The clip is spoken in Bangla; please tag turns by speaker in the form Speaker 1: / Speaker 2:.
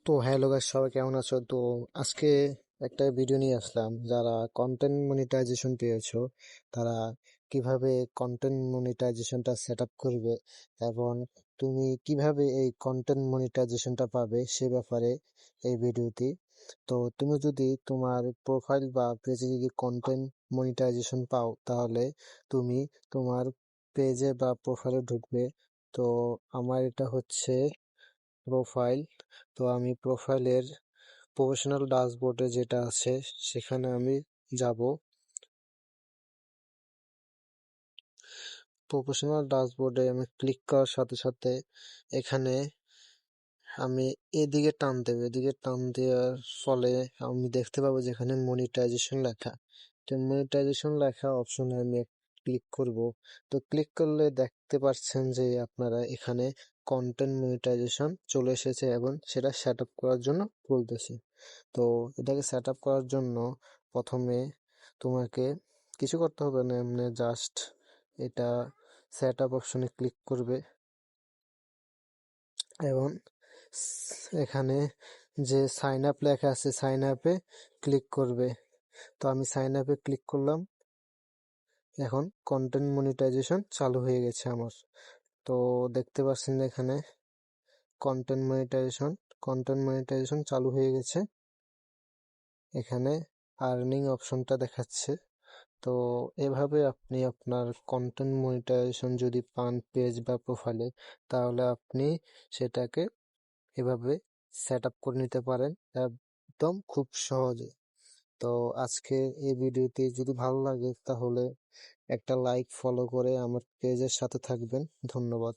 Speaker 1: তো হ্যালো গাইস, সবাই কেমন আছো? তো আজকে একটা ভিডিও নিয়ে আসলাম। যারা কন্টেন্ট মনিটাইজেশন পেয়েছো, তারা কিভাবে কন্টেন্ট মনিটাইজেশনটা সেট আপ করবে এবং তুমি কিভাবে এই কন্টেন্ট মনিটাইজেশনটা পাবে সে ব্যাপারে এই ভিডিওটি। তো তুমি যদি তোমার প্রোফাইল বা পেজে যদি কন্টেন্ট মনিটাইজেশন পাও, তাহলে তুমি তোমার পেজে বা প্রোফাইলে ঢুকবে। তো আমার এটা হচ্ছে প্রোফাইল। তো আমি প্রোফাইলের প্রফেশনাল ড্যাশবোর্ডে যেটা আছে সেখানে আমি যাব। প্রফেশনাল ড্যাশবোর্ডে আমি ক্লিক করার সাথে সাথে এখানে আমি এদিকে টান দেবো। এদিকে টান দেওয়ার ফলে আমি দেখতে পাবো যেখানে মনিটাইজেশন লেখা। তো মনিটাইজেশন লেখা অপশনে আমি ক্লিক করব। তো ক্লিক করলে দেখতে পাচ্ছেন যে আপনারা এখানে কন্টেন্ট মনিটাইজেশন চলে এসেছে এবং সেটা সেট আপ করার জন্য বলতেছে। তো এটাকে সেট আপ করার জন্য প্রথমে তোমাকে কিছু করতে হবে না, এমনি জাস্ট এটা সেট আপ অপশনে ক্লিক করবে এবং এখানে যে সাইন আপ লেখা আছে সাইন আপে ক্লিক করবে। তো আমি সাইন আপে ক্লিক করলাম। এখন কন্টেন্ট মনিটাইজেশন চালু হয়ে গেছে আমার। তো দেখতে পাচ্ছেন এখানে কন্টেন্ট মনিটাইজেশন চালু হয়ে গেছে। এখানে আর্নিং অপশনটা দেখাচ্ছে। তো এভাবে আপনি আপনার কন্টেন্ট মনিটাইজেশন যদি পান পেজ বা প্রোফাইলে, তাহলে আপনি সেটাকে এভাবে সেট আপ করে নিতে পারেন একদম খুব সহজে। তো আজকে এই ভিডিওটি যদি ভালো লাগে তাহলে একটা লাইক ফলো করে আমার পেজের সাথে থাকবেন। ধন্যবাদ।